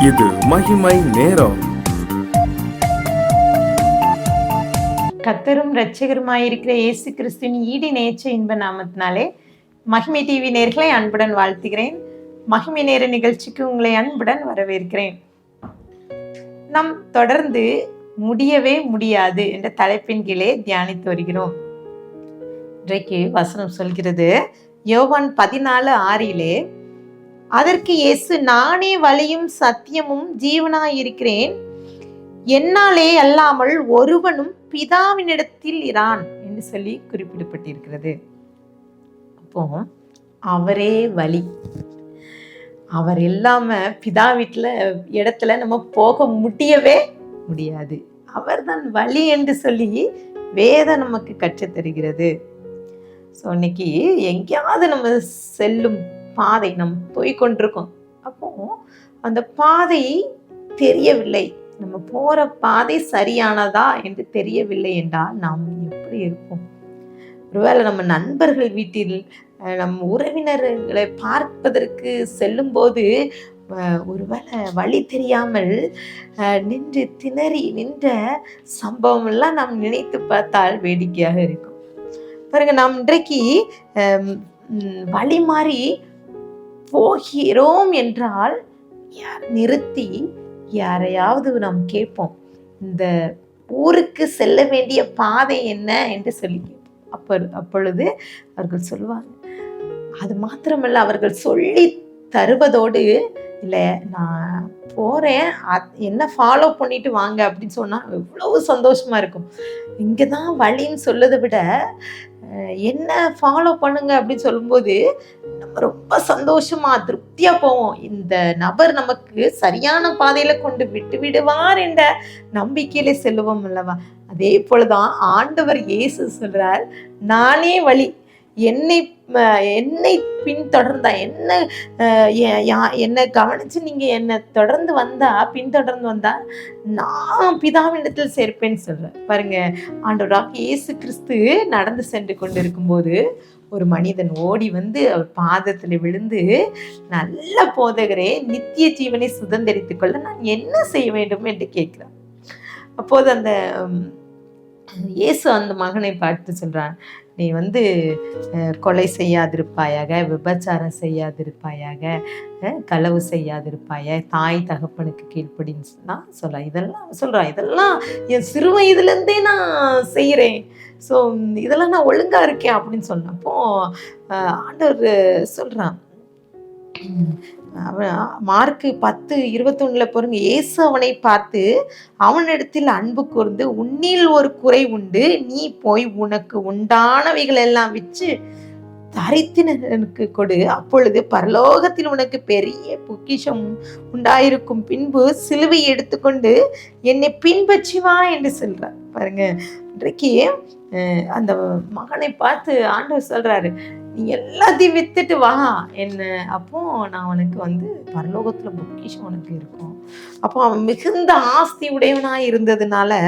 இது மகிமை நேரம். கர்த்தரும் இரட்சகருமாயிருக்கிற இயேசு கிறிஸ்துவின் ஈடு நேச்ச இன்ப நாமத்தினாலே மகிமை டிவி நேர்களை அன்புடன் வாழ்த்துகிறேன். மகிமை நேர நிகழ்ச்சிக்கு உங்களை அன்புடன் வரவேற்கிறேன். நாம் தொடர்ந்து முடியவே முடியாது என்ற தலைப்பின் கீழே தியானித்து வருகிறோம். இன்றைக்கு வசனம் சொல்கிறது, யோவான் 14:6 அதற்கு இயேசு, நானே வழியும் சத்தியமும் ஜீவனாயிருக்கிறேன், என்னாலே அல்லாமல் ஒருவனும் பிதாவினிடத்தில் இரான் என்று சொல்லி குறிப்பிடப்பட்டிருக்கிறது. அப்போ அவரே வழி. அவர் இல்லாம பிதா இடத்துல நம்ம போக முடியவே முடியாது. அவர்தான் வழி என்று சொல்லி வேதம் நமக்கு கற்றுத்தருகிறது. ஸோ இன்னைக்கு எங்கேயாவது நம்ம செல்லும் பாதை நம்ம போய்கொண்டிருக்கோம். அப்போ அந்த பாதை தெரியவில்லை, நம்ம போற பாதை சரியானதா என்று தெரியவில்லை என்றால் நாம் எப்படி இருப்போம்? ஒருவேளை நம்ம நண்பர்கள் வீட்டில் நம் உறவினர்களை பார்ப்பதற்கு செல்லும் போது ஒருவேளை வழி தெரியாமல் நின்று திணறி நின்ற சம்பவம் எல்லாம் நாம் நினைத்து பார்த்தால் வேடிக்கையாக இருக்கும். பாருங்க, நாம் இன்றைக்கு வழி மாறி போகிறோம் என்றால் நிறுத்தி யாரையாவது நாம் கேட்போம், இந்த ஊருக்கு செல்ல வேண்டிய பாதை என்ன என்று சொல்லி கேட்போம். அப்பொழுது அவர்கள் சொல்லுவாங்க. அது மாத்திரமல்ல, அவர்கள் சொல்லி தருவதோடு, இல்லை நான் போறேன், என்ன ஃபாலோ பண்ணிட்டு வாங்க அப்படின்னு சொன்னா எவ்வளவு சந்தோஷமா இருக்கும். இங்கதான் வழின்னு சொல்லதை விட என்ன ஃபாலோ பண்ணுங்க அப்படின்னு சொல்லும்போது நம்ம ரொம்ப சந்தோஷமா திருப்தியா போவோம். இந்த நபர் நமக்கு சரியான பாதையில கொண்டு விட்டு விடுவார் என்ற நம்பிக்கையில செல்லுவோம் அல்லவா? அதே போலதான் ஆண்டவர் இயேசு சொல்றார், நானே வழி, என்னை பின்தொடர்ந்தா, என்னை கவனிச்சு நீங்க என்னை பின்தொடர்ந்து வந்தா நான் பிதாவினிடத்தில் சேர்ப்பேன்னு சொல்றேன். பாருங்க, ஆண்டவராக இயேசு கிறிஸ்து நடந்து சென்று கொண்டு இருக்கும்போது ஒரு மனிதன் ஓடி வந்து அவர் பாதத்துல விழுந்து, நல்ல போதகரே, நித்திய ஜீவனை சுதந்திரித்துக் கொள்ள நான் என்ன செய்ய வேண்டும் என்று கேட்கிறார். அப்போது அந்த இயேசு அந்த மகனை பார்த்து சொல்றான், நீ கொலை செய்யாதிருப்பாயாக, விபச்சாரம் செய்யாதிருப்பாயாக, களவு செய்யாதிருப்பாய, தாய் தகப்பனுக்கு கீழ்ப்படின்னு இதெல்லாம் என் சிறு வயதுலேருந்தே நான் செய்கிறேன். ஸோ இதெல்லாம் நான் ஒழுங்கா இருக்கேன் அப்படின்னு சொன்னப்போ ஆண்டவர் சொல்றான், மார்க்கு 10:21 பாருங்க, இயேசு அவனை பார்த்து அவனிடத்தில் அன்பு கூர்ந்து, உன்னில் ஒரு குறை உண்டு, நீ போய் உனக்கு உண்டானவைகள் எல்லாம் விற்று தரித்தினருக்கு கொடு, அப்பொழுது பரலோகத்தில் உனக்கு பெரிய பொக்கிஷம் உண்டாயிருக்கும், பின்பு சிலுவை எடுத்துக்கொண்டு என்னை பின்பற்றி வா என்று சொல்றார். பாருங்க, இன்றைக்கு அந்த மகனை பார்த்து ஆண்டவர் சொல்றாரு, நீ எல்லாத்தையும் வித்துட்டு வா என்ன, அப்போ நான் உனக்கு பரலோகத்துல பொக்கிஷம் உனக்கு இருக்கும். அப்போ அவன் மிகுந்த ஆஸ்தி உடையவனா இருந்ததுனால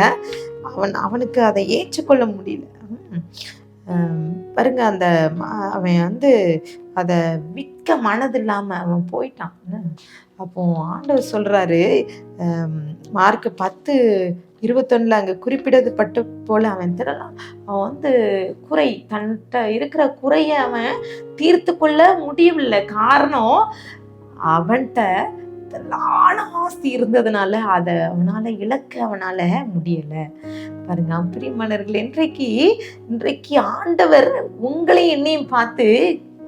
அவனுக்கு அதை ஏற்றுக்கொள்ள முடியல. பாருங்க, அவன் அதை விற்க மனதில்லாம அவன் போயிட்டான். அப்போ ஆண்டவர் சொல்றாரு, மார்க் 10:21 அங்க குறிப்பிடப்பட்ட போல அவன் திரளான். அவன் குறை, தன்கிட்ட இருக்கிற குறைய அவன் தீர்த்து கொள்ள முடியவில்லை. காரணம், அவன்கிட்ட திரளான ஆஸ்தி இருந்ததுனால அதை அவனால இழக்க முடியல. பாருங்க பிரியமானவர்களே, இன்றைக்கு ஆண்டவர் உங்களை என்னையும் பார்த்து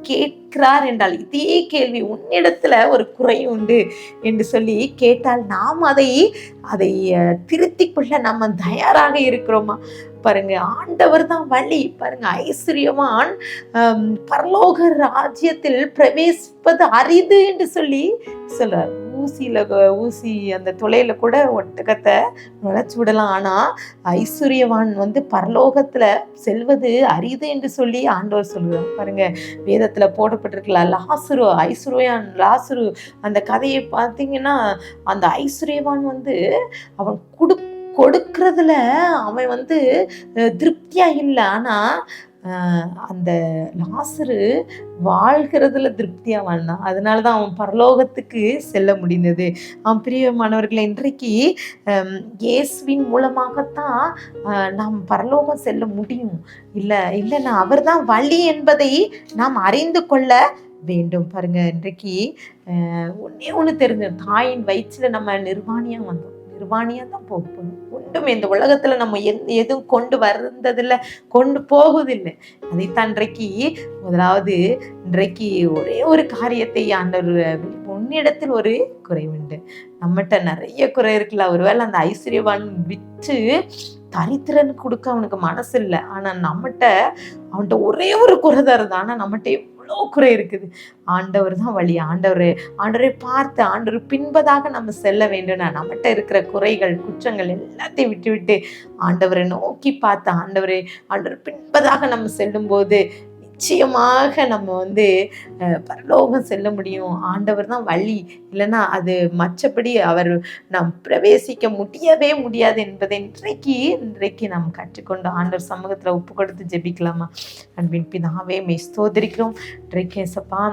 கேட்கிறார் என்றால், இதே கேள்வி, உன்னிடத்துல ஒரு குறை உண்டு என்று சொல்லி கேட்டால் நாம் அதை திருத்திக் கொள்ள நம்ம தயாராக இருக்கிறோமா? பாருங்க, ஆண்டவர் தான் வழி. பாருங்க, ஐஸ்வர்யவான் பரலோக ராஜ்யத்தில் பிரவேசிப்பது அரிது என்று சொல்லி சொல்றார். ஊசி அந்த துளையில கூட ஒட்டகத்தை நுழைச்சு விடலாம், ஆனா ஐஸ்வர்யவான் பரலோகத்துல செல்வது அரிது என்று சொல்லி ஆண்டவர் சொல்லுவார். பாருங்க, வேதத்துல போடப்பட்டிருக்கலாம், லாசரு அந்த கதையை பார்த்தீங்கன்னா, அந்த ஐஸ்வர்யவான் அவன் கொடுக்கறதுல அவன் திருப்தியா இல்லை, ஆனா அந்த லாசரு வாழ்கிறதுல திருப்தியாக வாழ்ந்தான். அதனால தான் அவன் பரலோகத்துக்கு செல்ல முடிந்தது. பிரியமானவர்களை, இன்றைக்கு இயேசுவின் மூலமாகத்தான் நாம் பரலோகம் செல்ல முடியும். இல்லைன்னா அவர் தான் வழி என்பதை நாம் அறிந்து கொள்ள வேண்டும். பாருங்க, இன்றைக்கு ஒன்னே ஒன்று தெரிஞ்ச, தாயின் வயிற்றுல நம்ம நிர்வாணியாக வந்தோம், நிர்வாணியாக தான் போக போகணும். ஒன்றும் இந்த உலகத்தில் நம்ம எதுவும் கொண்டு வந்ததில்லை, கொண்டு போகுதில்லை. அதைத்தான் முதலாவது இன்றைக்கு ஒரே ஒரு காரியத்தை ஆண்டவர், உன்னிடத்தில் ஒரு குறைவுண்டு. நம்மகிட்ட நிறைய குறை இருக்குல்ல. ஒருவேளை அந்த ஐஸ்வர்யவான் விற்று தரித்திரன் கொடுக்க அவனுக்கு மனசு இல்லை, ஆனால் அவன்கிட்ட ஒரே ஒரு குறை தருது. ஆனால் நம்மகிட்ட எவ்வளோ குறை இருக்குது. ஆண்டவர் தான் வழி. ஆண்டவரை பார்த்து ஆண்டவர் பின்பதாக நம்ம செல்ல வேண்டும்னா நம்மகிட்ட இருக்கிற குறைகள், குற்றங்கள் எல்லாத்தையும் விட்டு ஆண்டவரை நோக்கி பார்த்து ஆண்டவர் பின்பதாக நம்ம செல்லும்போது நிச்சயமாக நம்ம பரலோகம் செல்ல முடியும். ஆண்டவர் தான் வழி. இல்லைன்னா அது மற்றபடி நாம் பிரவேசிக்க முடியவே முடியாது என்பதை இன்றைக்கு நாம் கற்றுக்கொண்டு ஆண்டவர் சமூகத்தில் ஒப்பு கொடுத்து ஜெபிக்கலாமா? அன்பின் பிதாவே, மே ஸ்தோத்திரிக்கிறோம். இன்றைக்கு ஏசப்பா,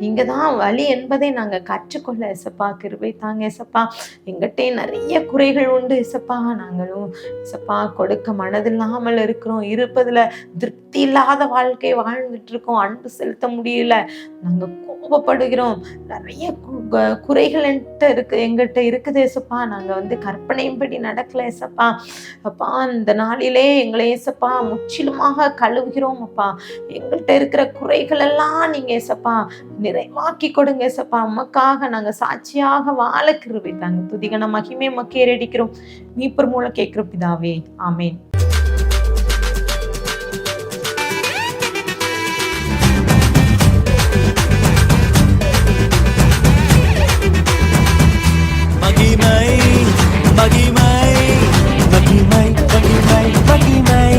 நீங்கள் தான் வழி என்பதை நாங்கள் கற்றுக்கொள்ள ஏசப்பா கிருபை தாங்க ஏசப்பா. எங்கிட்டே நிறைய குறைகள் உண்டு ஏசப்பா. நாங்களும் ஏசப்பா கொடுக்க மனதில்லாமல் இருக்கிறோம், இருப்பதில் திருப்தி இல்லாத வாழ்க்கை வாழ்ந்துட்டு இருக்கோம், அன்பு செலுத்த முடியல, நாங்கள் கோபப்படுகிறோம், நிறைய குறைகள் எங்கிட்ட இருக்குது ஏசப்பா. நாங்கள் கற்பனையின்படி நடக்கல ஏசப்பா. அப்பா, இந்த நாளிலே எங்களை ஏசப்பா முற்றிலுமாக கழுவுகிறோம் அப்பா. எங்கள்கிட்ட இருக்கிற குறைகள் எல்லாம் நீங்க ஏசப்பா நிறைவாக்கி கொடுங்க ஏசப்பா. அம்மாக்காக நாங்க சாட்சியாக வாழ கிருபை தாங்க. துதிகன மகிமை மக்கேறடிக்கிறோம் மீட்பர் மூலம் கேட்கிற பிதாவே, ஆமேன். மகிமை மகிமை மகிமை மகிமை மகிமை